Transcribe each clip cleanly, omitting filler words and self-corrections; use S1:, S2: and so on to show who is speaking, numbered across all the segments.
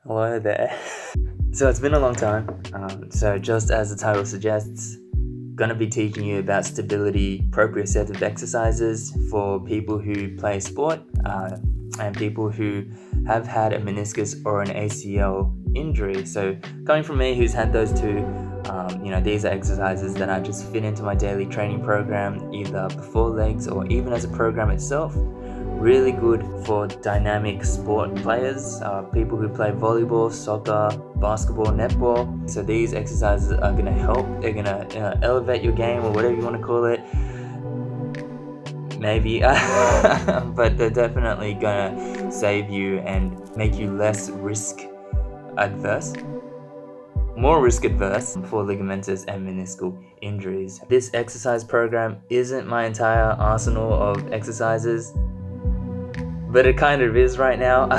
S1: Hello there. So it's been a long time. So just as the title suggests, gonna be teaching you about stability proprioceptive exercises for people who play sport and people who have had a meniscus or an ACL injury. So coming from me, who's had those two, these are exercises that I just fit into my daily training program, either before legs or even as a program itself. Really good for dynamic sport players, people who play volleyball, soccer, basketball, netball. So these exercises are going to help. They're going to elevate your game, or whatever you want to call it. Maybe, but they're definitely going to save you and make you more risk adverse for ligamentous and meniscal injuries. This exercise program isn't my entire arsenal of exercises, but it kind of is right now.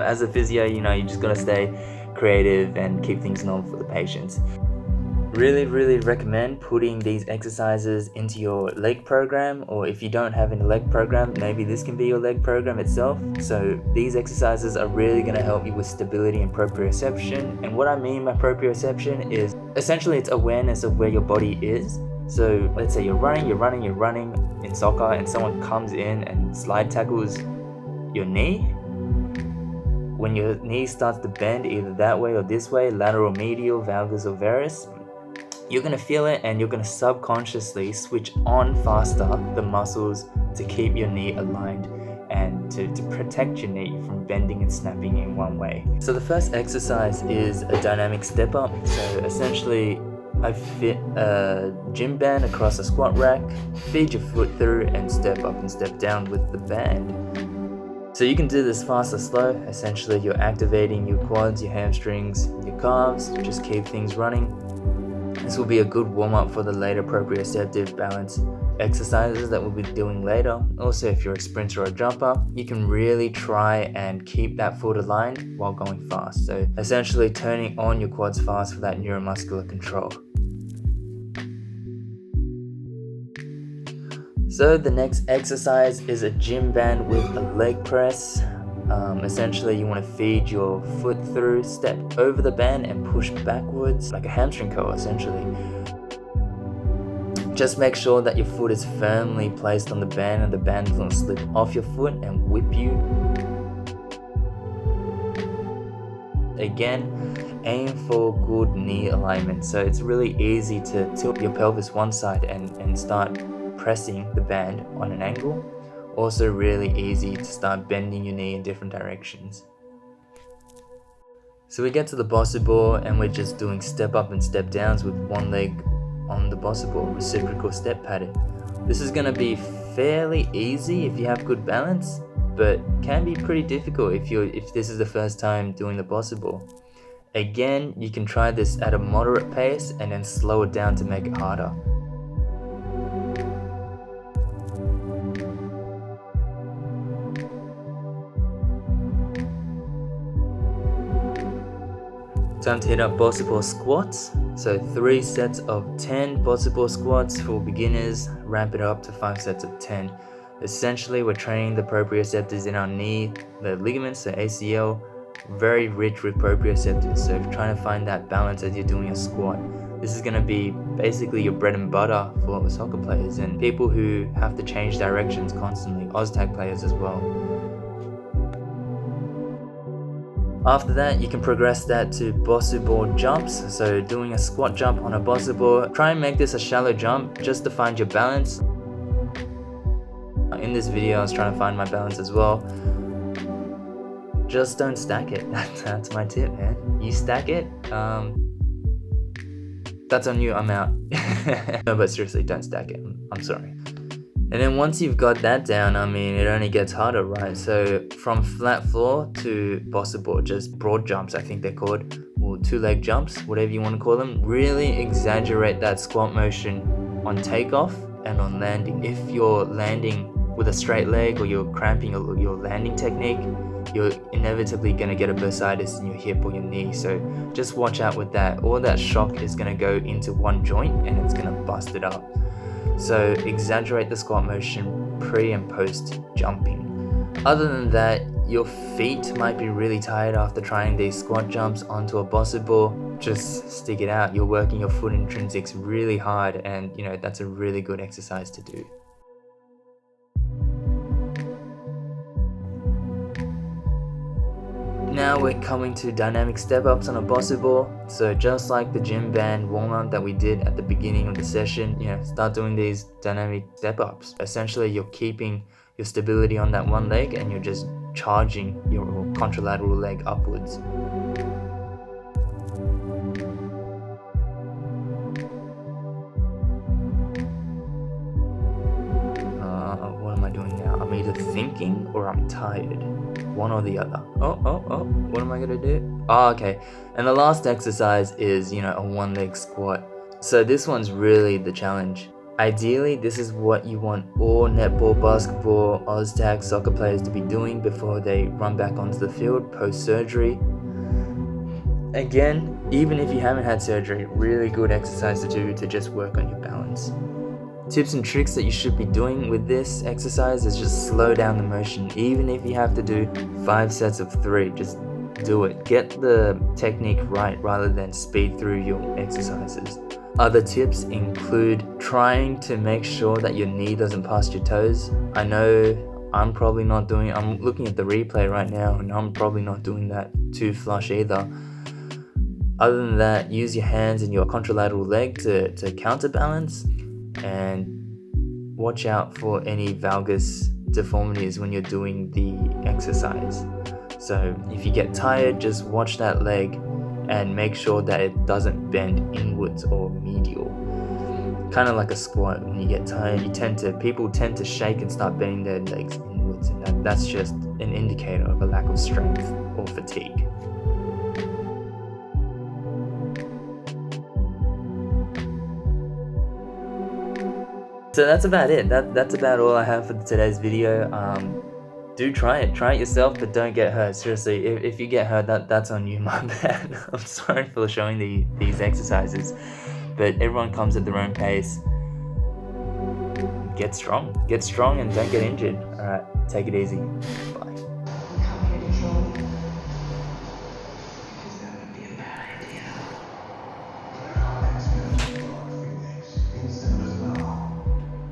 S1: As a physio, you just gotta stay creative and keep things normal for the patients. Really recommend putting these exercises into your leg program, or if you don't have any leg program, maybe this can be your leg program itself. So these exercises are really going to help you with stability and proprioception. And what I mean by proprioception is essentially it's awareness of where your body is. So let's say you're running in soccer, and someone comes in and slide tackles your knee. When your knee starts to bend either that way or this way, lateral, medial, valgus or varus, you're going to feel it, and you're going to subconsciously switch on faster the muscles to keep your knee aligned and to protect your knee from bending and snapping in one way. So the first exercise is a dynamic step up. So essentially I fit a gym band across a squat rack, feed your foot through and step up and step down with the band. So you can do this fast or slow. Essentially you're activating your quads, your hamstrings, your calves. Just keep things running. This will be a good warm-up for the later proprioceptive balance exercises that we'll be doing later. Also, if you're a sprinter or a jumper, you can really try and keep that foot aligned while going fast. So essentially turning on your quads fast for that neuromuscular control. So the next exercise is a gym band with a leg press. Essentially you want to feed your foot through, step over the band and push backwards like a hamstring curl essentially. Just make sure that your foot is firmly placed on the band and the band doesn't slip off your foot and whip you. Again, aim for good knee alignment. So it's really easy to tilt your pelvis one side and start pressing the band on an angle. Also really easy to start bending your knee in different directions. So we get to the Bosu ball and we're just doing step up and step downs with one leg on the Bosu ball, reciprocal step pattern. This is going to be fairly easy if you have good balance, but can be pretty difficult if this is the first time doing the Bosu ball. Again, you can try this at a moderate pace and then slow it down to make it harder. Time to hit up Bosu ball squats. So 3 sets of 10 Bosu ball squats for beginners, ramp it up to 5 sets of 10. Essentially we're training the proprioceptors in our knee, the ligaments, the ACL, very rich with proprioceptors. So if you're trying to find that balance as you're doing a squat, this is going to be basically your bread and butter for soccer players and people who have to change directions constantly, OzTag players as well. After that, you can progress that to Bosu ball jumps. So doing a squat jump on a Bosu ball. Try and make this a shallow jump just to find your balance. In this video, I was trying to find my balance as well. Just don't stack it. That's my tip, man. You stack it, that's on you, I'm out. No, but seriously, don't stack it. I'm sorry. And then once you've got that down, it only gets harder, right? So from flat floor to Bosu ball, just broad jumps, I think they're called, or 2-leg jumps, whatever you want to call them. Really exaggerate that squat motion on takeoff and on landing. If you're landing with a straight leg or you're cramping your landing technique, you're inevitably going to get a bursitis in your hip or your knee. So just watch out with that. All that shock is going to go into one joint and it's going to bust it up. So exaggerate the squat motion pre and post jumping. Other than that, your feet might be really tired after trying these squat jumps onto a Bosu ball. Just stick it out. You're working your foot intrinsics really hard, and that's a really good exercise to do. Now we're coming to dynamic step-ups on a Bosu ball. So just like the gym band warm-up that we did at the beginning of the session, start doing these dynamic step-ups. Essentially, you're keeping your stability on that one leg and you're just charging your contralateral leg upwards. What am I doing now? I'm either thinking or I'm tired. One or the other. Oh, what am I gonna do? Oh, okay. And the last exercise is, a one leg squat. So this one's really the challenge. Ideally, this is what you want all netball, basketball, Oztag soccer players to be doing before they run back onto the field post-surgery. Again, even if you haven't had surgery, really good exercise to do to just work on your balance. Tips and tricks that you should be doing with this exercise is just slow down the motion. Even if you have to do 5 sets of 3, just do it. Get the technique right rather than speed through your exercises. Other tips include trying to make sure that your knee doesn't pass your toes. I know I'm looking at the replay right now and I'm probably not doing that too flush either. Other than that, use your hands and your contralateral leg to counterbalance, and watch out for any valgus deformities when you're doing the exercise. So if you get tired, just watch that leg and make sure that it doesn't bend inwards or medial. Kind of like a squat. When you get tired, people tend to shake and start bending their legs inwards, and that's just an indicator of a lack of strength or fatigue. So that's about it. That's about all I have for today's video. Do try it yourself, but don't get hurt. Seriously, if you get hurt, that's on you, my bad. I'm sorry for showing these exercises, but everyone comes at their own pace. Get strong and don't get injured. All right, take it easy.